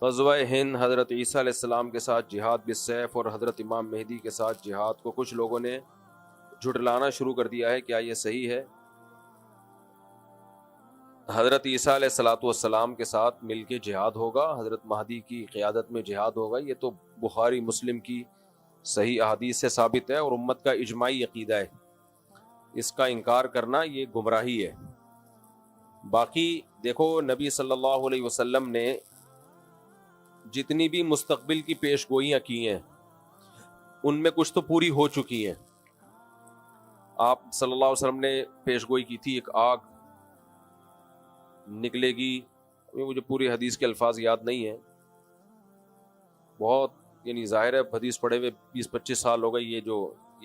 غزوہ ہند حضرت عیسیٰ علیہ السلام کے ساتھ جہاد بالسیف اور حضرت امام مہدی کے ساتھ جہاد کو کچھ لوگوں نے جھٹلانا شروع کر دیا ہے. کیا یہ صحیح ہے؟ حضرت عیسیٰ علیہ السلام کے ساتھ مل کے جہاد ہوگا, حضرت مہدی کی قیادت میں جہاد ہوگا. یہ تو بخاری مسلم کی صحیح احادیث سے ثابت ہے اور امت کا اجماعی عقیدہ ہے. اس کا انکار کرنا یہ گمراہی ہے. باقی دیکھو, نبی صلی اللہ علیہ وسلم نے جتنی بھی مستقبل کی پیش گوئیاں کی ہیں ان میں کچھ تو پوری ہو چکی ہیں. آپ صلی اللہ علیہ وسلم نے پیش گوئی کی تھی ایک آگ نکلے گی. مجھے پوری حدیث کے الفاظ یاد نہیں ہیں, بہت یعنی ظاہر ہے حدیث پڑھے ہوئے 20-25 سال ہو گئے.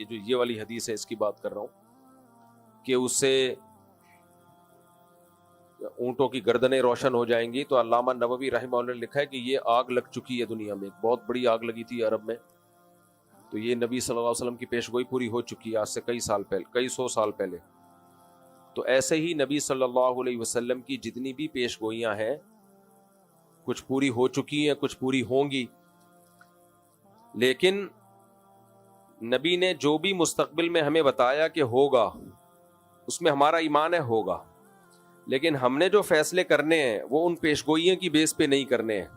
یہ والی حدیث ہے, اس کی بات کر رہا ہوں کہ اس سے اونٹوں کی گردنیں روشن ہو جائیں گی. تو علامہ نووی رحمہ اللہ نے لکھا ہے کہ یہ آگ لگ چکی ہے دنیا میں, ایک بہت بڑی آگ لگی تھی عرب میں. تو یہ نبی صلی اللہ علیہ وسلم کی پیش گوئی پوری ہو چکی ہے آج سے کئی سو سال پہلے. تو ایسے ہی نبی صلی اللہ علیہ وسلم کی جتنی بھی پیش گوئیاں ہیں کچھ پوری ہو چکی ہیں, کچھ پوری ہوں گی. لیکن نبی نے جو بھی مستقبل میں ہمیں بتایا کہ ہوگا اس میں ہمارا ایمان ہے ہوگا, لیکن ہم نے جو فیصلے کرنے ہیں وہ ان پیشگوئیوں کی بیس پہ نہیں کرنے ہیں.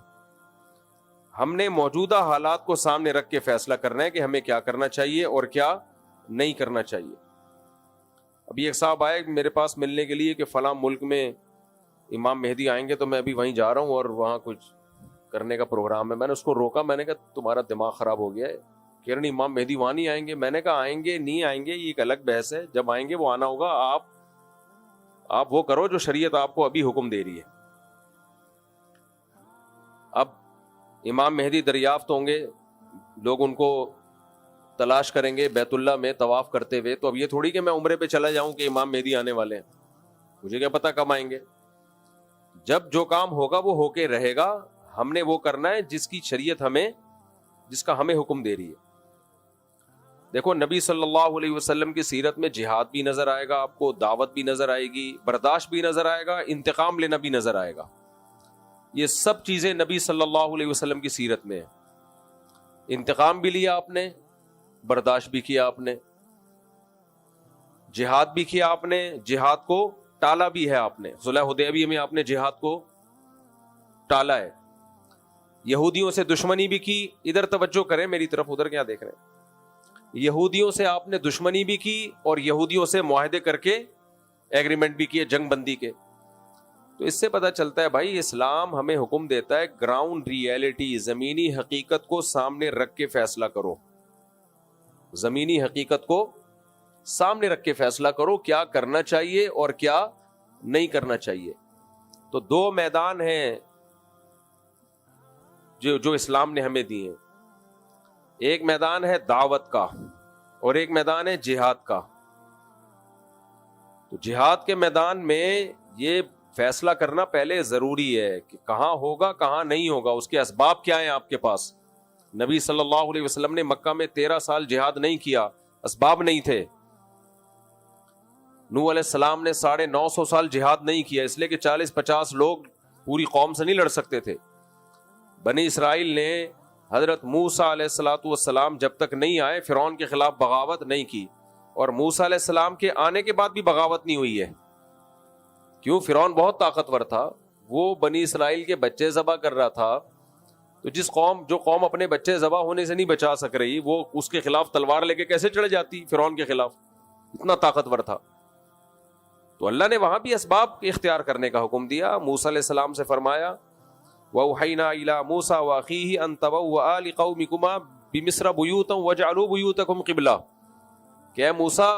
ہم نے موجودہ حالات کو سامنے رکھ کے فیصلہ کرنا ہے کہ ہمیں کیا کرنا چاہیے اور کیا نہیں کرنا چاہیے. ابھی ایک صاحب آئے میرے پاس ملنے کے لیے کہ فلاں ملک میں امام مہدی آئیں گے, تو میں ابھی وہیں جا رہا ہوں اور وہاں کچھ کرنے کا پروگرام ہے. میں نے اس کو روکا, میں نے کہا تمہارا دماغ خراب ہو گیا ہے, کہہ رہے امام مہدی وہاں نہیں آئیں گے. میں نے کہا آئیں گے نہیں آئیں گے یہ ایک الگ بحث ہے, جب آئیں گے وہ آنا ہوگا. آپ وہ کرو جو شریعت آپ کو ابھی حکم دے رہی ہے. اب امام مہدی دریافت ہوں گے, لوگ ان کو تلاش کریں گے بیت اللہ میں طواف کرتے ہوئے. تو اب یہ تھوڑی کہ میں عمرے پہ چلا جاؤں کہ امام مہدی آنے والے ہیں, مجھے کیا پتا کب آئیں گے. جب جو کام ہوگا وہ ہو کے رہے گا. ہم نے وہ کرنا ہے جس کی شریعت جس کا ہمیں حکم دے رہی ہے. دیکھو نبی صلی اللہ علیہ وسلم کی سیرت میں جہاد بھی نظر آئے گا آپ کو, دعوت بھی نظر آئے گی, برداشت بھی نظر آئے گا, انتقام لینا بھی نظر آئے گا. یہ سب چیزیں نبی صلی اللہ علیہ وسلم کی سیرت میں ہیں. انتقام بھی لیا آپ نے, برداشت بھی کیا آپ نے, جہاد بھی کیا آپ نے, جہاد کو ٹالا بھی ہے آپ نے. صلح حدیبیہ میں آپ نے جہاد کو ٹالا ہے. یہودیوں سے دشمنی بھی کی. ادھر توجہ کریں میری طرف, ادھر کیا دیکھ رہے ہیں. یہودیوں سے آپ نے دشمنی بھی کی اور یہودیوں سے معاہدے کر کے ایگریمنٹ بھی کیے جنگ بندی کے. تو اس سے پتہ چلتا ہے بھائی اسلام ہمیں حکم دیتا ہے گراؤنڈ ریئلٹی, زمینی حقیقت کو سامنے رکھ کے فیصلہ کرو. زمینی حقیقت کو سامنے رکھ کے فیصلہ کرو کیا کرنا چاہیے اور کیا نہیں کرنا چاہیے. تو دو میدان ہیں جو اسلام نے ہمیں دیے ہیں. ایک میدان ہے دعوت کا اور ایک میدان ہے جہاد کا. تو جہاد کے میدان میں یہ فیصلہ کرنا پہلے ضروری ہے کہ کہاں ہوگا کہاں نہیں ہوگا, اس کے اسباب کیا ہیں آپ کے پاس. نبی صلی اللہ علیہ وسلم نے مکہ میں 13 سال جہاد نہیں کیا, اسباب نہیں تھے. نوح علیہ السلام نے 950 سال جہاد نہیں کیا, اس لیے کہ 40-50 لوگ پوری قوم سے نہیں لڑ سکتے تھے. بنی اسرائیل نے حضرت موسیٰ علیہ السلام جب تک نہیں آئے فرعون کے خلاف بغاوت نہیں کی, اور موسیٰ علیہ السلام کے آنے کے بعد بھی بغاوت نہیں ہوئی ہے. کیوں؟ فرعون بہت طاقتور تھا, وہ بنی اسرائیل کے بچے ذبح کر رہا تھا. تو جو قوم اپنے بچے ذبح ہونے سے نہیں بچا سک رہی, وہ اس کے خلاف تلوار لے کے کیسے چڑھ جاتی فرعون کے خلاف, اتنا طاقتور تھا. تو اللہ نے وہاں بھی اسباب اختیار کرنے کا حکم دیا. موسیٰ علیہ السلام سے فرمایا وَأَوْحَيْنَا إِلَىٰ مُوسَىٰ وَأَخِيهِ أَن تَبَوَّآ لِقَوْمِكُمَا بِمِصْرَ بُيُوتًا وَاجْعَلُوا بُيُوتَكُمْ قِبْلَةً کہ اے موسیٰ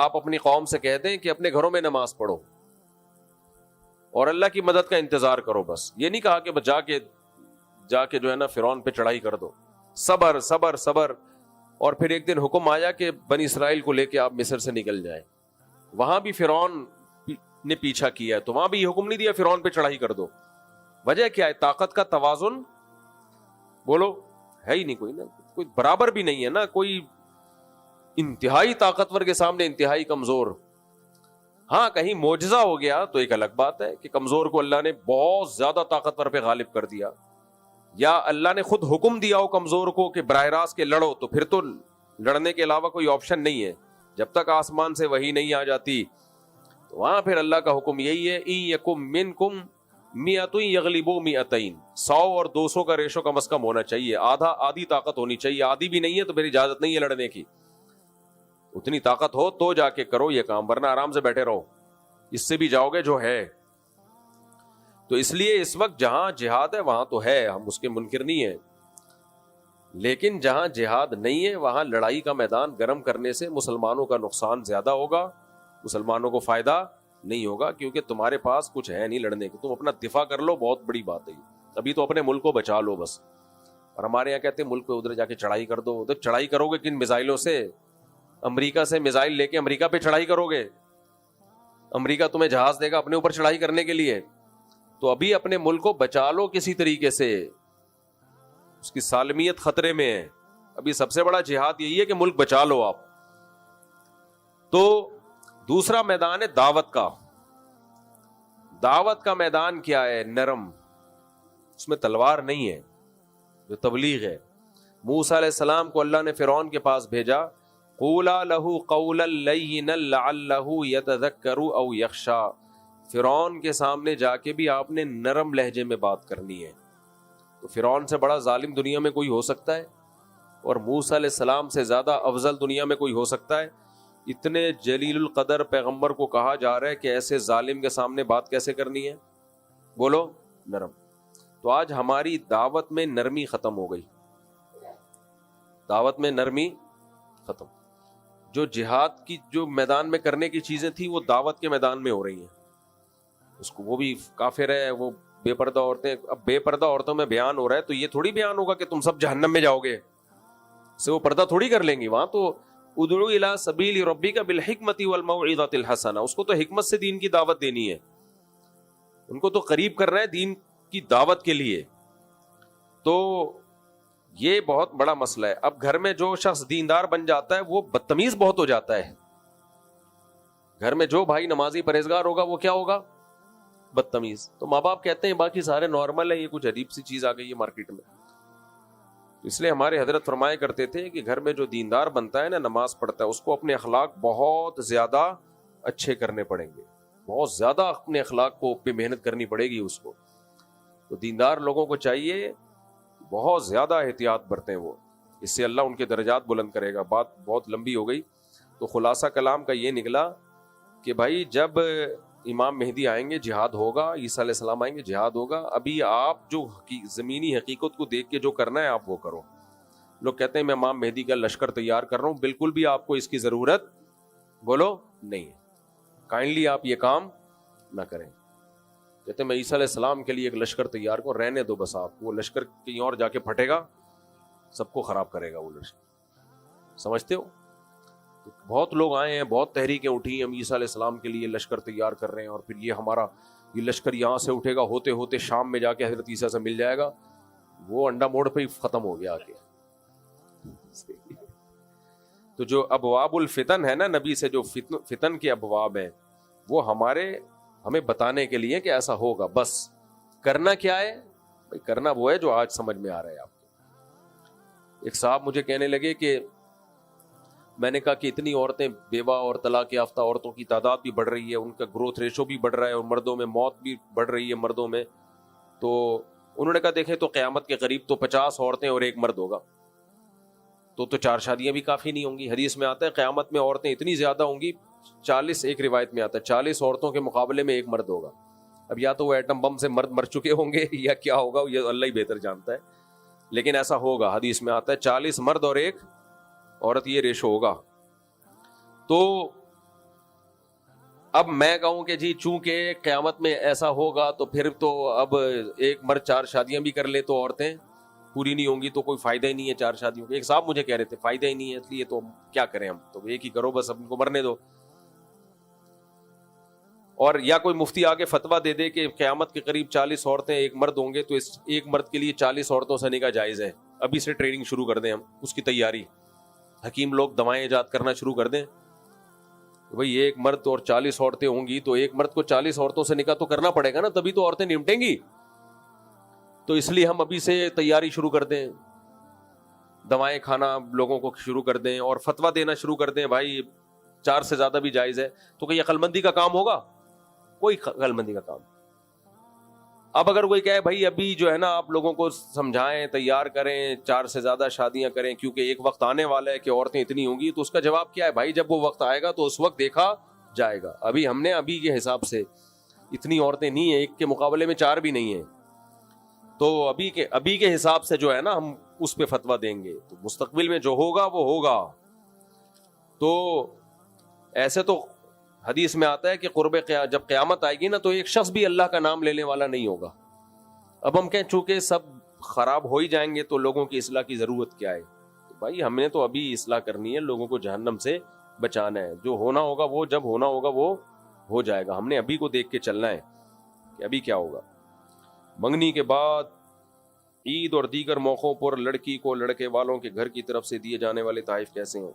آپ اپنی قوم سے کہہ دیں کہ اپنے گھروں میں نماز پڑھو اور اللہ کی مدد کا انتظار کرو. بس یہ نہیں کہا کہ جا کے جو ہے نا فرعون پہ چڑھائی کر دو. صبر صبر صبر. اور پھر ایک دن حکم آیا کہ بنی اسرائیل کو لے کے آپ مصر سے نکل جائیں. وہاں بھی فرعون نے پیچھا کیا ہے, تو وہاں بھی یہ حکم نہیں دیا فرعون پہ چڑھائی کر دو. وجہ کیا ہے؟ طاقت کا توازن بولو ہے ہی نہیں, کوئی برابر بھی نہیں ہے نا. کوئی انتہائی طاقتور کے سامنے انتہائی کمزور. ہاں کہیں معجزہ ہو گیا تو ایک الگ بات ہے کہ کمزور کو اللہ نے بہت زیادہ طاقتور پہ غالب کر دیا. یا اللہ نے خود حکم دیا ہو کمزور کو کہ براہ راست کے لڑو, تو پھر تو لڑنے کے علاوہ کوئی آپشن نہیں ہے. جب تک آسمان سے وحی نہیں آ جاتی تو وہاں پھر اللہ کا حکم یہی ہے, ان یکم منکم مئۃ یغلبوا مئتین, 100 اور 200 کا ریشو کم از کم ہونا چاہیے, آدھی طاقت ہونی چاہیے. آدھی بھی نہیں ہے تو پھر اجازت نہیں ہے لڑنے کی. اتنی طاقت ہو تو جا کے کرو یہ کام, ورنہ آرام سے بیٹھے رہو, اس سے بھی جاؤ گے جو ہے. تو اس لیے اس وقت جہاں جہاد ہے وہاں تو ہے, ہم اس کے منکر نہیں ہیں, لیکن جہاں جہاد نہیں ہے وہاں لڑائی کا میدان گرم کرنے سے مسلمانوں کا نقصان زیادہ ہوگا, مسلمانوں کو فائدہ نہیں ہوگا, کیونکہ تمہارے پاس کچھ ہے نہیں لڑنے کو. تم اپنا دفاع کر لو, بہت بڑی بات ہے. ابھی تو اپنے ملک کو بچا لو بس. اور ہمارے یہاں کہتے ہیں ملک کو ادھر جا کے چڑھائی کر دو. ادھر چڑھائی کرو گے کن میزائلوں سے؟ امریکہ سے میزائل لے کے امریکہ پہ چڑھائی کرو گے؟ امریکہ تمہیں جہاز دے گا اپنے اوپر چڑھائی کرنے کے لیے؟ تو ابھی اپنے ملک کو بچا لو کسی طریقے سے, اس کی سالمیت خطرے میں ہے. ابھی سب سے بڑا جہاد یہی ہے کہ ملک بچا لو آپ. تو دوسرا میدان ہے دعوت کا. دعوت کا میدان کیا ہے؟ نرم, اس میں تلوار نہیں ہے. جو تبلیغ ہے, موسیٰ علیہ السلام کو اللہ نے فرعون کے پاس بھیجا, قولا لہ قولا لینا لعلہ یتذکر او یخشی. فرعون کے سامنے جا کے بھی آپ نے نرم لہجے میں بات کرنی ہے. تو فرعون سے بڑا ظالم دنیا میں کوئی ہو سکتا ہے؟ اور موسیٰ علیہ السلام سے زیادہ افضل دنیا میں کوئی ہو سکتا ہے؟ اتنے جلیل القدر پیغمبر کو کہا جا رہا ہے کہ ایسے ظالم کے سامنے بات کیسے کرنی ہے؟ بولو, نرم. تو آج ہماری دعوت میں نرمی ختم ہو گئی, دعوت میں نرمی ختم. جو جہاد کی جو میدان میں کرنے کی چیزیں تھیں وہ دعوت کے میدان میں ہو رہی ہیں. اس کو وہ بھی کافر ہے, وہ بے پردہ عورتیں. اب بے پردہ عورتوں میں بیان ہو رہا ہے تو یہ تھوڑی بیان ہوگا کہ تم سب جہنم میں جاؤ گے, سے وہ پردہ تھوڑی کر لیں گی. وہاں تو ادعو الی سبیل ربک بالحکمۃ والموعظۃ الحسنہ, اس کو تو حکمت سے دین کی دعوت دینی ہے, ان کو تو قریب کرنا ہے دین کی دعوت کے لیے. تو یہ بہت بڑا مسئلہ ہے. اب گھر میں جو شخص دیندار بن جاتا ہے وہ بدتمیز بہت ہو جاتا ہے. گھر میں جو بھائی نمازی پرہیزگار ہوگا وہ کیا ہوگا؟ بدتمیز. تو ماں باپ کہتے ہیں باقی سارے نارمل ہیں, یہ کچھ عجیب سی چیز آ گئی ہے مارکیٹ میں. اس لیے ہمارے حضرت فرمایا کرتے تھے کہ گھر میں جو دیندار بنتا ہے نا, نماز پڑھتا ہے, اس کو اپنے اخلاق بہت زیادہ اچھے کرنے پڑیں گے, بہت زیادہ اپنے اخلاق کو پہ محنت کرنی پڑے گی اس کو. تو دیندار لوگوں کو چاہیے بہت زیادہ احتیاط برتیں وہ, اس سے اللہ ان کے درجات بلند کرے گا. بات بہت لمبی ہو گئی. تو خلاصہ کلام کا یہ نکلا کہ بھائی جب امام مہدی آئیں گے جہاد ہوگا, عیسیٰ علیہ السلام آئیں گے جہاد ہوگا. ابھی آپ جو زمینی حقیقت کو دیکھ کے جو کرنا ہے آپ وہ کرو. لوگ کہتے ہیں میں امام مہدی کا لشکر تیار کر رہا ہوں, بالکل بھی آپ کو اس کی ضرورت بولو نہیں ہے. کائنڈلی آپ یہ کام نہ کریں. کہتے ہیں میں عیسیٰ علیہ السلام کے لیے ایک لشکر تیار کروں, رہنے دو بس آپ. وہ لشکر کہیں اور جا کے پھٹے گا, سب کو خراب کرے گا وہ لشکر. سمجھتے ہو؟ بہت لوگ آئے ہیں, بہت تحریکیں اٹھی ہیں, ہم عیسیٰ علیہ السلام کے لیے لشکر تیار کر رہے ہیں, اور پھر یہ ہمارا یہ لشکر یہاں سے اٹھے گا, ہوتے ہوتے شام میں جا کے حضرت عیسیٰ سے مل جائے گا. وہ انڈا موڑ پہ ہی ختم ہو گیا آ کے. تو جو ابواب الفتن ہے نا, نبی سے جو فتن کے ابواب ہیں, وہ ہمیں بتانے کے لیے کہ ایسا ہوگا. بس کرنا کیا ہے بھائی؟ کرنا وہ ہے جو آج سمجھ میں آ رہا ہے آپ کو. ایک صاحب مجھے کہنے لگے کہ میں نے کہا کہ اتنی عورتیں, بیوہ اور طلاق یافتہ عورتوں کی تعداد بھی بڑھ رہی ہے, ان کا گروتھ ریشو بھی بڑھ رہا ہے, اور مردوں میں موت بھی بڑھ رہی ہے مردوں میں. تو انہوں نے کہا دیکھیں تو قیامت کے قریب تو 50 عورتیں اور ایک مرد ہوگا, تو 4 شادیاں بھی کافی نہیں ہوں گی. حدیث میں آتا ہے قیامت میں عورتیں اتنی زیادہ ہوں گی, 40 ایک روایت میں آتا ہے 40 عورتوں کے مقابلے میں ایک مرد ہوگا. اب یا تو وہ ایٹم بم سے مرد مر چکے ہوں گے یا کیا ہوگا, یہ اللہ ہی بہتر جانتا ہے, لیکن ایسا ہوگا. حدیث میں آتا ہے 40 مرد اور ایک عورت, یہ ریشو ہوگا. تو اب میں کہوں کہ جی چونکہ قیامت میں ایسا ہوگا تو پھر تو اب ایک مرد 4 شادیاں بھی کر لے تو عورتیں پوری نہیں ہوں گی, تو کوئی فائدہ ہی نہیں ہے 4 شادیوں کا. ایک صاحب مجھے کہہ رہے تھے فائدہ ہی نہیں ہے, اس لیے تو کیا کریں ہم, تو ایک ہی کرو بس, اب ان کو مرنے دو. اور یا کوئی مفتی آگے فتویٰ دے دے کہ قیامت کے قریب 40 عورتیں ایک مرد ہوں گے, تو اس ایک مرد کے لیے 40 عورتوں سے نکاح جائز ہے. ابھی سے ٹریننگ شروع کر دیں ہم, اس کی تیاری. حکیم لوگ دوائیں ایجاد کرنا شروع کر دیں. بھئی ایک مرد اور 40 عورتیں ہوں گی, تو ایک مرد کو 40 عورتوں سے نکاح تو کرنا پڑے گا نا, تبھی تو عورتیں نمٹیں گی. تو اس لیے ہم ابھی سے تیاری شروع کر دیں, دوائیں کھانا لوگوں کو شروع کر دیں اور فتویٰ دینا شروع کر دیں بھائی 4 سے زیادہ بھی جائز ہے, تو کہ یہ عقل مندی کا کام ہوگا؟ کوئی عقل مندی کا کام. اب اگر کوئی کہے بھائی ابھی جو ہے نا آپ لوگوں کو سمجھائیں, تیار کریں, 4 سے زیادہ شادیاں کریں کیونکہ ایک وقت آنے والا ہے کہ عورتیں اتنی ہوں گی, تو اس کا جواب کیا ہے بھائی جب وہ وقت آئے گا تو اس وقت دیکھا جائے گا. ابھی ہم نے ابھی کے حساب سے اتنی عورتیں نہیں ہیں, ایک کے مقابلے میں 4 بھی نہیں ہیں, تو ابھی کے حساب سے جو ہے نا ہم اس پہ فتویٰ دیں گے, تو مستقبل میں جو ہوگا وہ ہوگا. تو ایسے تو حدیث میں آتا ہے کہ جب قیامت آئے گی نا تو ایک شخص بھی اللہ کا نام لینے والا نہیں ہوگا. اب ہم کہیں چونکہ سب خراب ہو ہی جائیں گے تو لوگوں کی اصلاح کی ضرورت کیا ہے؟ تو بھائی ہم نے تو ابھی اصلاح کرنی ہے, لوگوں کو جہنم سے بچانا ہے. جو ہونا ہوگا وہ جب ہونا ہوگا وہ ہو جائے گا. ہم نے ابھی کو دیکھ کے چلنا ہے کہ ابھی کیا ہوگا. منگنی کے بعد عید اور دیگر موقعوں پر لڑکی کو لڑکے والوں کے گھر کی طرف سے دیے جانے والے تحائف کیسے ہیں؟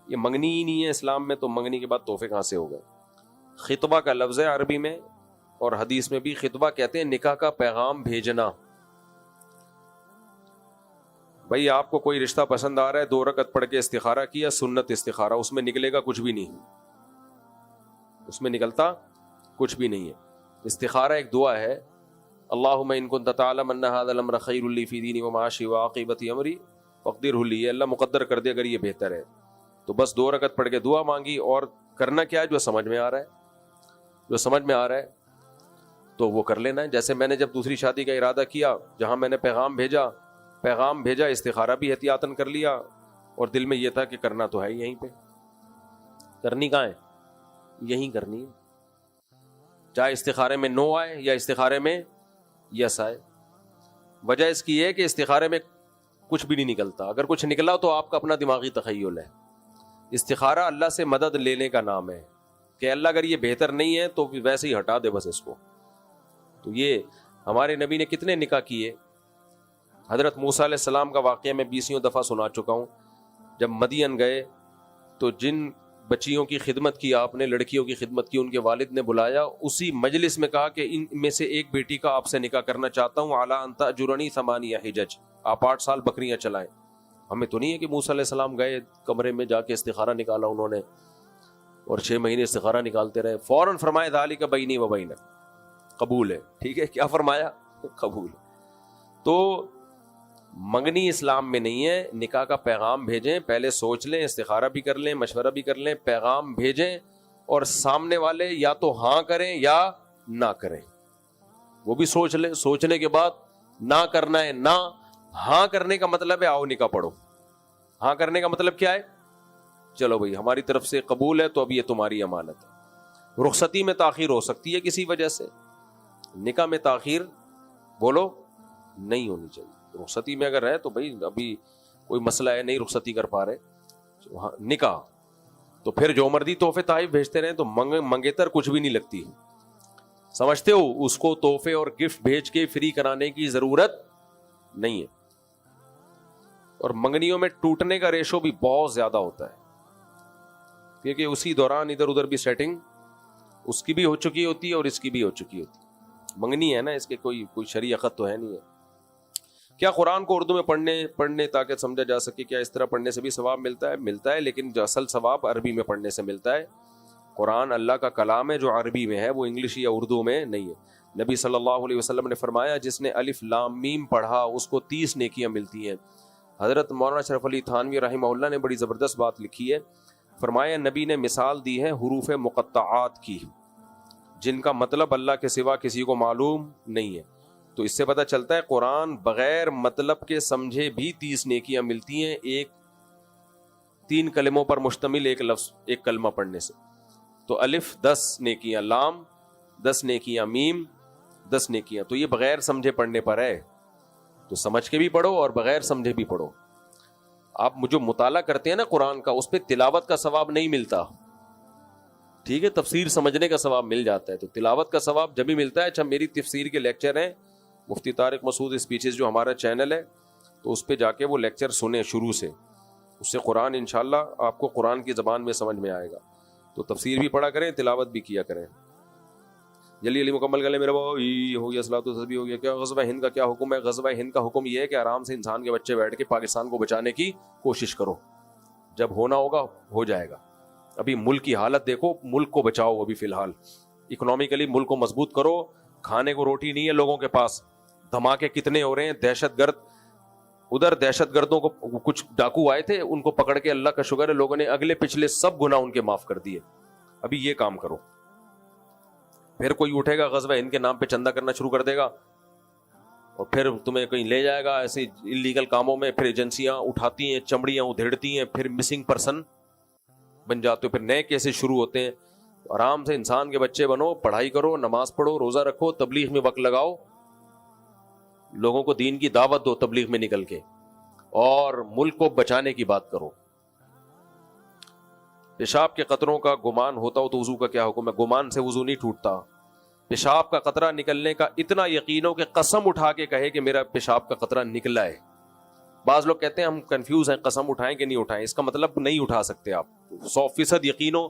یہ منگنی ہی نہیں ہے اسلام میں, تو منگنی کے بعد تحفے کہاں سے ہو گئے؟ خطبہ کا لفظ ہے عربی میں, اور حدیث میں بھی خطبہ کہتے ہیں نکاح کا پیغام بھیجنا. بھائی آپ کو کوئی رشتہ پسند آ رہا ہے, 2 رکعت پڑھ کے استخارہ کیا, سنت استخارہ, اس میں نکلے گا کچھ بھی نہیں, اس میں نکلتا کچھ بھی نہیں ہے. استخارہ ایک دعا ہے, اللہم ان کنت تعلم ان ھذا الامر خیر لی فی دینی ومعاشی وعاقبۃ امری فاقدرہ لی, اللہ مقدر کر دے اگر یہ بہتر ہے. تو بس 2 رکعت پڑھ کے دعا مانگی, اور کرنا کیا ہے جو سمجھ میں آ رہا ہے, جو سمجھ میں آ رہا ہے تو وہ کر لینا ہے. جیسے میں نے جب دوسری شادی کا ارادہ کیا, جہاں میں نے پیغام بھیجا, استخارہ بھی احتیاطاً کر لیا, اور دل میں یہ تھا کہ کرنا تو ہے یہیں پہ. کرنی کہاں ہے؟ یہیں کرنی ہے, چاہے استخارے میں نو آئے یا استخارے میں یس آئے. وجہ اس کی ہے کہ استخارے میں کچھ بھی نہیں نکلتا, اگر کچھ نکلا تو آپ کا اپنا دماغی تخیل ہے. استخارہ اللہ سے مدد لینے کا نام ہے کہ اللہ اگر یہ بہتر نہیں ہے تو ویسے ہی ہٹا دے بس اس کو. تو یہ ہمارے نبی نے کتنے نکاح کیے. حضرت موسیٰ علیہ السلام کا واقعہ میں 20 دفعہ سنا چکا ہوں. جب مدین گئے تو جن بچیوں کی خدمت کی آپ نے, لڑکیوں کی خدمت کی, ان کے والد نے بلایا, اسی مجلس میں کہا کہ ان میں سے ایک بیٹی کا آپ سے نکاح کرنا چاہتا ہوں, اعلیٰ ان تأجرنی 8 حجج, آپ 8 سال بکریاں چلائیں. ہمیں تو نہیں ہے کہ موسیٰ علیہ السلام گئے کمرے میں جا کے استخارہ نکالا انہوں نے, اور 6 مہینے استخارہ نکالتے رہے. فوراً فرمایا ذالک بینی و بینک, قبول ہے. ٹھیک ہے, کیا فرمایا؟ قبول. تو منگنی اسلام میں نہیں ہے. نکاح کا پیغام بھیجیں, پہلے سوچ لیں, استخارہ بھی کر لیں, مشورہ بھی کر لیں, پیغام بھیجیں, اور سامنے والے یا تو ہاں کریں یا نہ کریں, وہ بھی سوچ لیں. سوچنے کے بعد نہ کرنا ہے نہ, ہاں کرنے کا مطلب ہے آؤ نکاح پڑھو. ہاں کرنے کا مطلب کیا ہے؟ چلو بھائی ہماری طرف سے قبول ہے تو اب یہ تمہاری امانت ہے. رخصتی میں تاخیر ہو سکتی ہے کسی وجہ سے, نکاح میں تاخیر بولو نہیں ہونی چاہیے. رخصتی میں اگر ہے تو بھائی ابھی کوئی مسئلہ ہے نہیں رخصتی کر پا رہے, نکاح تو پھر جو مرضی تحفے تحائف بھیجتے رہے تو منگیتر کچھ بھی نہیں لگتی. سمجھتے ہو, اس کو تحفے اور گفٹ بھیج کے فری کرانے کی ضرورت نہیں ہے. اور منگنیوں میں ٹوٹنے کا ریشو بھی بہت زیادہ ہوتا ہے, کیونکہ اسی دوران ادھر ادھر بھی سیٹنگ اس کی بھی ہو چکی ہوتی ہے اور اس کی بھی ہو چکی ہوتی ہے. منگنی ہے نا, اس کے کوئی شرعی عقد تو ہے نہیں ہے. کیا قرآن کو اردو میں پڑھنے تاکہ سمجھا جا سکے, کیا اس طرح پڑھنے سے بھی ثواب ملتا ہے؟ ملتا ہے, لیکن جو اصل ثواب عربی میں پڑھنے سے ملتا ہے. قرآن اللہ کا کلام ہے جو عربی میں ہے, وہ انگلش یا اردو میں نہیں ہے. نبی صلی اللہ علیہ وسلم نے فرمایا جس نے الف لام میم پڑھا اس کو 30 نیکیاں ملتی ہیں. حضرت مولانا شرف علی تھانوی رحمہ اللہ نے بڑی زبردست بات لکھی ہے. فرمایا نبی نے مثال دی ہے حروف مقطعات کی, جن کا مطلب اللہ کے سوا کسی کو معلوم نہیں ہے. تو اس سے پتہ چلتا ہے قرآن بغیر مطلب کے سمجھے بھی 30 نیکیاں ملتی ہیں, 3 کلموں پر مشتمل ایک لفظ, ایک کلمہ پڑھنے سے. تو الف 10 نیکیاں, لام 10 نیکیاں, میم 10 نیکیاں. تو یہ بغیر سمجھے پڑھنے پر ہے, تو سمجھ کے بھی پڑھو اور بغیر سمجھے بھی پڑھو. آپ جو مطالعہ کرتے ہیں نا قرآن کا, اس پہ تلاوت کا ثواب نہیں ملتا. ٹھیک ہے, تفسیر سمجھنے کا ثواب مل جاتا ہے, تو تلاوت کا ثواب جب بھی ملتا ہے. اچھا, میری تفسیر کے لیکچر ہیں مفتی طارق مسعود اسپیچز جو ہمارا چینل ہے, تو اس پہ جا کے وہ لیکچر سنیں شروع سے, اس سے قرآن انشاءاللہ آپ کو قرآن کی زبان میں سمجھ میں آئے گا. تو تفسیر بھی پڑھا کریں, تلاوت بھی کیا کریں. جلدی جلدی مکمل کر لیں میرا بھائی، ہو گیا صلاۃ التسبیح ہو گیا. کیا غزوہ ہند کا کیا حکم ہے؟ غزوہ ہند کا حکم یہ ہے کہ آرام سے انسان کے بچے بیٹھ کے پاکستان کو بچانے کی کوشش کرو، جب ہونا ہوگا ہو جائے گا. ابھی ملک کی حالت دیکھو، ملک کو بچاؤ. ابھی فی الحال اکنامکلی ملک کو مضبوط کرو. کھانے کو روٹی نہیں ہے لوگوں کے پاس، دھماکے کتنے ہو رہے ہیں. دہشت گرد ادھر، دہشت گردوں کو کچھ ڈاکو آئے تھے، ان کو پکڑ کے اللہ کا شکر ہے لوگوں نے اگلے پچھلے سب گناہ ان کے معاف کر دیے. ابھی یہ کام کرو. پھر کوئی اٹھے گا غزوہ ہند کے نام پہ چندہ کرنا شروع کر دے گا، اور پھر تمہیں کہیں لے جائے گا ایسے انلیگل کاموں میں. پھر ایجنسیاں اٹھاتی ہیں، چمڑیاں ادھیڑتی ہیں، پھر مسنگ پرسن بن جاتے ہو، پھر نئے کیسز شروع ہوتے ہیں. آرام سے انسان کے بچے بنو، پڑھائی کرو، نماز پڑھو، روزہ رکھو، تبلیغ میں وقت لگاؤ، لوگوں کو دین کی دعوت دو تبلیغ میں نکل کے، اور ملک کو بچانے کی بات کرو. پیشاب کے قطروں کا گمان ہوتا ہو تو وضو کا کیا حکم ہے؟ گمان سے وضو نہیں ٹوٹتا. پیشاب کا قطرہ نکلنے کا اتنا یقین ہو کہ قسم اٹھا کے کہے کہ میرا پیشاب کا قطرہ نکلا ہے. بعض لوگ کہتے ہیں ہم کنفیوز ہیں، قسم اٹھائیں کہ نہیں اٹھائیں. اس کا مطلب نہیں اٹھا سکتے آپ. 100% یقین ہو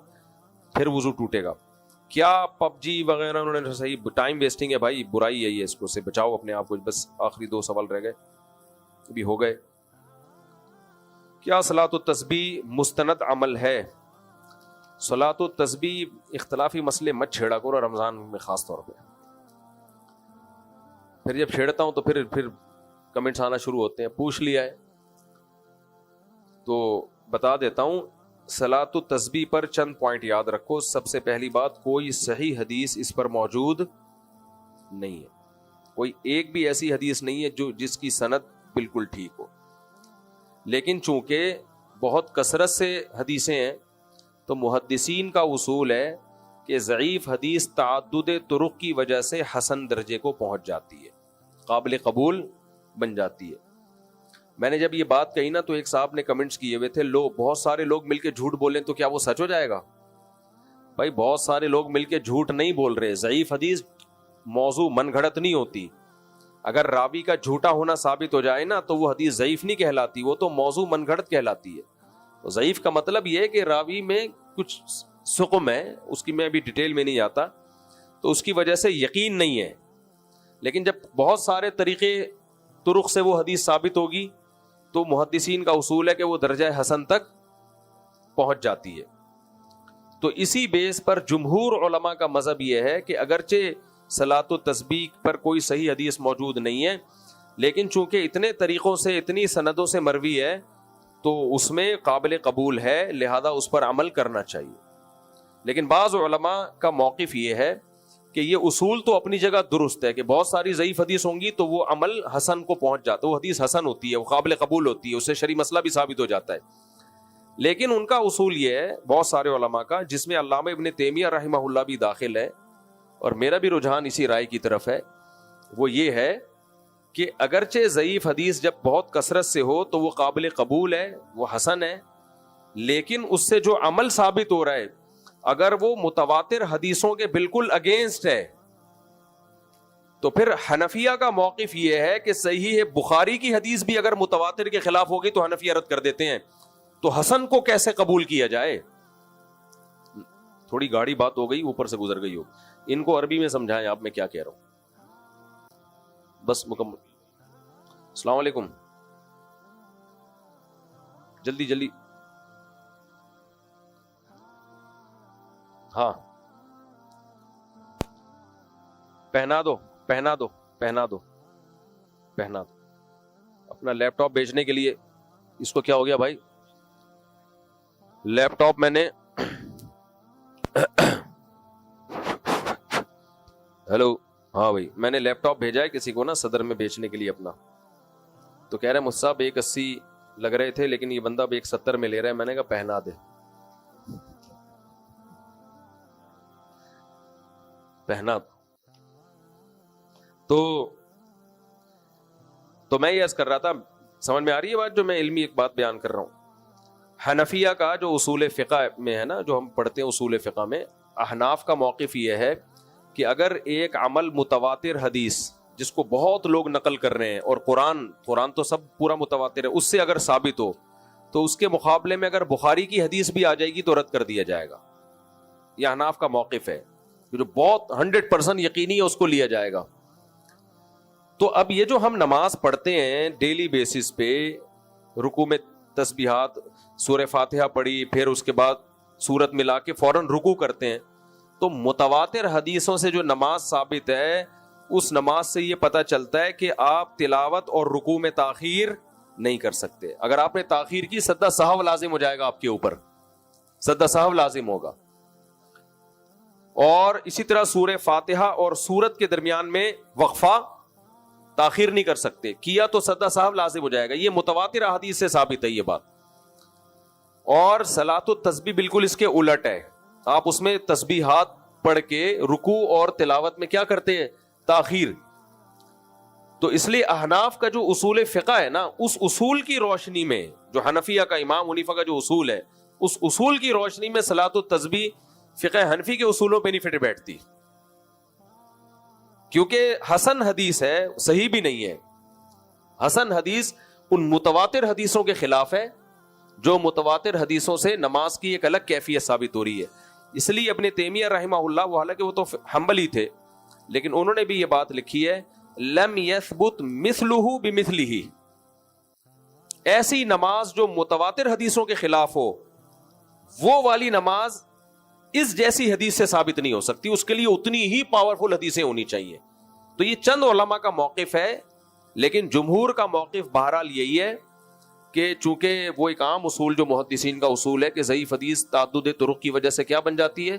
پھر وضو ٹوٹے گا. کیا پب جی وغیرہ انہوں نے صحیح ٹائم ویسٹنگ ہے بھائی، برائی ہے یہ، اس کو سے بچاؤ اپنے آپ کو. بس آخری 2 سوال رہ گئے، ابھی ہو گئے. کیا صلاۃ التسبیح مستند عمل ہے؟ صلاۃ التسبیح اختلافی مسئلے مت چھیڑا کرو رمضان میں خاص طور پہ. پھر جب چھیڑتا ہوں تو پھر کمنٹس آنا شروع ہوتے ہیں. پوچھ لیا ہے تو بتا دیتا ہوں. صلاۃ التسبیح پر چند پوائنٹ یاد رکھو. سب سے پہلی بات، کوئی صحیح حدیث اس پر موجود نہیں ہے. کوئی ایک بھی ایسی حدیث نہیں ہے جس کی سند بالکل ٹھیک ہو. لیکن چونکہ بہت کثرت سے حدیثیں ہیں تو محدثین کا اصول ہے کہ ضعیف حدیث تعدد طرق کی وجہ سے حسن درجے کو پہنچ جاتی ہے، قابل قبول بن جاتی ہے. میں نے جب یہ بات کہی نا تو ایک صاحب نے کمنٹس کیے ہوئے تھے، بہت سارے لوگ مل کے جھوٹ بولیں تو کیا وہ سچ ہو جائے گا؟ بھائی بہت سارے لوگ مل کے جھوٹ نہیں بول رہے. ضعیف حدیث موضوع من گھڑت نہیں ہوتی. اگر راوی کا جھوٹا ہونا ثابت ہو جائے نا تو وہ حدیث ضعیف نہیں کہلاتی، وہ تو موضوع من گھڑت کہلاتی ہے. ضعیف کا مطلب یہ ہے کہ راوی میں کچھ سقم ہے، اس کی میں ابھی ڈیٹیل میں نہیں آتا، تو اس کی وجہ سے یقین نہیں ہے. لیکن جب بہت سارے طریقے طرق سے وہ حدیث ثابت ہوگی تو محدثین کا اصول ہے کہ وہ درجہ حسن تک پہنچ جاتی ہے. تو اسی بیس پر جمہور علماء کا مذہب یہ ہے کہ اگرچہ صلاۃ التسبیح پر کوئی صحیح حدیث موجود نہیں ہے، لیکن چونکہ اتنے طریقوں سے، اتنی سندوں سے مروی ہے تو اس میں قابل قبول ہے، لہذا اس پر عمل کرنا چاہیے. لیکن بعض علماء کا موقف یہ ہے کہ یہ اصول تو اپنی جگہ درست ہے کہ بہت ساری ضعیف حدیث ہوں گی تو وہ عمل حسن کو پہنچ جاتا ہے، وہ حدیث حسن ہوتی ہے، وہ قابل قبول ہوتی ہے، اس سے شرعی مسئلہ بھی ثابت ہو جاتا ہے. لیکن ان کا اصول یہ ہے بہت سارے علماء کا، جس میں علامہ ابن تیمیہ رحمہ اللہ بھی داخل ہے، اور میرا بھی رجحان اسی رائے کی طرف ہے، وہ یہ ہے کہ اگرچہ ضعیف حدیث جب بہت کثرت سے ہو تو وہ قابل قبول ہے، وہ حسن ہے، لیکن اس سے جو عمل ثابت ہو رہا ہے اگر وہ متواتر حدیثوں کے بالکل اگینسٹ ہے تو پھر حنفیہ کا موقف یہ ہے کہ صحیح بخاری کی حدیث بھی اگر متواتر کے خلاف ہوگی تو حنفیہ رد کر دیتے ہیں، تو حسن کو کیسے قبول کیا جائے؟ تھوڑی گاڑی بات ہو گئی، اوپر سے گزر گئی ہو. ان کو عربی میں سمجھائیں آپ میں کیا کہہ رہا ہوں، بس مکمل. السلام علیکم، جلدی جلدی. ہاں پہنا دو پہنا دو پہنا دو پہنا دو. اپنا لیپ ٹاپ بیچنے کے لیے، اس کو کیا ہو گیا بھائی؟ لیپ ٹاپ میں نے ہیلو، ہاں بھائی، میں نے لیپ ٹاپ بھیجا ہے کسی کو نا صدر میں بیچنے کے لیے اپنا، تو کہہ رہے مجھ صاحب 180 لگ رہے تھے لیکن یہ بندہ 170 میں لے رہا ہے. میں نے کہا پہنا دے. پہنا تو میں یہ عرض کر رہا تھا، سمجھ میں آ رہی ہے بات جو میں علمی ایک بات بیان کر رہا ہوں. حنفیہ کا جو اصول فقہ میں ہے نا، جو ہم پڑھتے ہیں اصول فقہ میں، احناف کا موقف یہ ہے کہ اگر ایک عمل متواتر حدیث جس کو بہت لوگ نقل کر رہے ہیں، اور قرآن تو سب پورا متواتر ہے، اس سے اگر ثابت ہو تو اس کے مقابلے میں اگر بخاری کی حدیث بھی آ جائے گی تو رد کر دیا جائے گا. یہ احناف کا موقف ہے. جو بہت 100% یقینی ہے اس کو لیا جائے گا. تو اب یہ جو ہم نماز پڑھتے ہیں ڈیلی بیسس پہ، رکوع میں تسبیحات، سورہ فاتحہ پڑھی، پھر اس کے بعد سورت ملا کے فوراً رکوع کرتے ہیں، تو متواتر حدیثوں سے جو نماز ثابت ہے اس نماز سے یہ پتہ چلتا ہے کہ آپ تلاوت اور رکوع میں تاخیر نہیں کر سکتے. اگر آپ نے تاخیر کی سجدہ سہو لازم ہو جائے گا آپ کے اوپر، سجدہ سہو لازم ہوگا. اور اسی طرح سورہ فاتحہ اور سورت کے درمیان میں وقفہ تاخیر نہیں کر سکتے، کیا تو سجدہ سہو لازم ہو جائے گا. یہ متواتر احادیث سے ثابت ہے یہ بات. اور صلاۃ التسبیح بالکل اس کے الٹ ہے، آپ اس میں تسبیحات پڑھ کے رکوع اور تلاوت میں کیا کرتے ہیں؟ تاخیر. تو اس لیے احناف کا جو اصول فقہ ہے نا، اس اصول کی روشنی میں، جو حنفیہ کا امام حنیفہ کا جو اصول ہے، اس اصول کی روشنی میں صلاۃ التسبیح فقہ حنفی کے اصولوں پہ نہیں فٹ بیٹھتی، کیونکہ حسن حدیث ہے، صحیح بھی نہیں ہے. حسن حدیث ان متواتر حدیثوں کے خلاف ہے جو متواتر حدیثوں سے نماز کی ایک الگ کیفیت ثابت ہو رہی ہے. اس لیے ابن تیمیہ رحمہ اللہ، حالانکہ وہ تو حنبلی تھے، لیکن انہوں نے بھی یہ بات لکھی ہے، لم یثبت مثلہ بمثلہ، ایسی نماز جو متواتر حدیثوں کے خلاف ہو، وہ والی نماز اس جیسی حدیث سے ثابت نہیں ہو سکتی، اس کے لیے اتنی ہی پاورفل حدیثیں ہونی چاہیے. تو یہ چند علماء کا موقف ہے، لیکن جمہور کا موقف بہرحال یہی ہے کہ چونکہ وہ ایک عام اصول جو محدثین کا اصول ہے کہ ضعیف حدیث تعدد طرق کی وجہ سے کیا بن جاتی ہے؟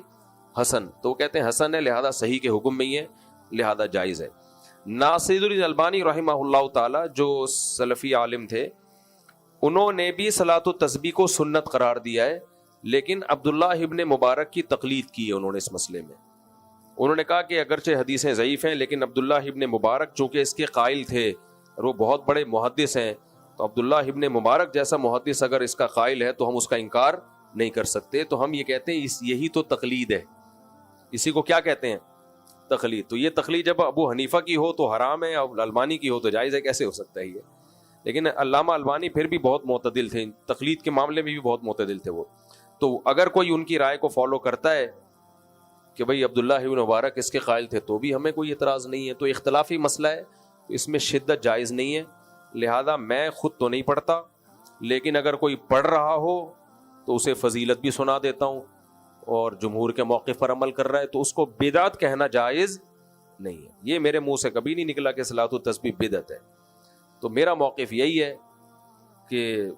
حسن. تو وہ کہتے ہیں حسن ہے لہذا صحیح کے حکم میں ہی ہے، لہذا جائز ہے. ناصر الدین البانی رحمہ اللہ تعالی جو سلفی عالم تھے، انہوں نے بھی صلاۃ التسبیح کو سنت قرار دیا ہے، لیکن عبداللہ ابن مبارک کی تقلید کی ہے انہوں نے اس مسئلے میں. انہوں نے کہا کہ اگرچہ حدیثیں ضعیف ہیں لیکن عبداللہ ابن مبارک چونکہ اس کے قائل تھے اور وہ بہت بڑے محدث ہیں، تو عبداللہ ابن مبارک جیسا محدث اگر اس کا قائل ہے تو ہم اس کا انکار نہیں کر سکتے. تو ہم یہ کہتے ہیں یہی تو تقلید ہے، اسی کو کیا کہتے ہیں؟ تقلید. تو یہ تقلید جب ابو حنیفہ کی ہو تو حرام ہے، اور البانی کی ہو تو جائز ہے، کیسے ہو سکتا ہے یہ؟ لیکن علامہ البانی پھر بھی بہت معتدل تھے، تقلید کے معاملے میں بھی بہت معتدل تھے وہ. تو اگر کوئی ان کی رائے کو فالو کرتا ہے کہ بھئی عبداللہ ابن مبارک اس کے قائل تھے، تو بھی ہمیں کوئی اعتراض نہیں ہے. تو اختلافی مسئلہ ہے، تو اس میں شدت جائز نہیں ہے. لہذا میں خود تو نہیں پڑھتا، لیکن اگر کوئی پڑھ رہا ہو تو اسے فضیلت بھی سنا دیتا ہوں، اور جمہور کے موقف پر عمل کر رہا ہے تو اس کو بدعت کہنا جائز نہیں ہے. یہ میرے منہ سے کبھی نہیں نکلا کہ صلاۃ التسبیح بدعت ہے. تو میرا موقف یہی ہے کہ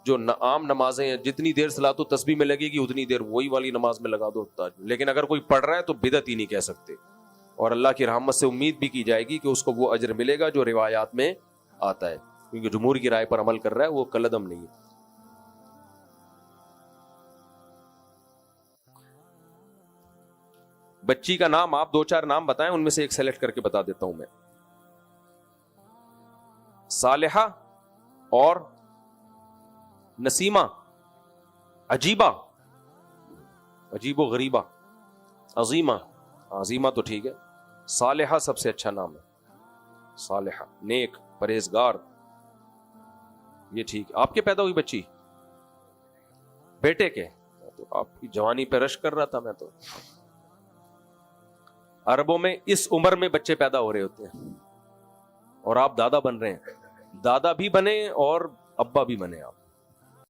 جو عام نمازیں ہیں، جتنی دیر صلاۃ التسبیح میں لگے گی اتنی دیر وہی والی نماز میں لگا دو. لیکن اگر کوئی پڑھ رہا ہے تو بدعت ہی نہیں کہہ سکتے، اور اللہ کی رحمت سے امید بھی کی جائے گی کہ اس کو وہ اجر ملے گا جو روایات میں آتا ہے، کیونکہ جمہور کی رائے پر عمل کر رہا ہے، وہ کلدم نہیں ہے. بچی کا نام آپ 2-4 نام بتائیں، ان میں سے ایک سیلیکٹ کر کے بتا دیتا ہوں میں. صالحہ اور نسیمہ، عجیبہ، عجیب و غریبہ، عظیمہ. عظیمہ تو ٹھیک ہے، صالحہ سب سے اچھا نام ہے. صالحہ نیک، پرہیزگار، یہ ٹھیک. آپ کے پیدا ہوئی بچی؟ بیٹے کے؟ تو آپ کی جوانی پہ رش کر رہا تھا میں. تو عربوں میں اس عمر میں بچے پیدا ہو رہے ہوتے ہیں، اور آپ دادا بن رہے ہیں. دادا بھی بنے اور ابا بھی بنے آپ.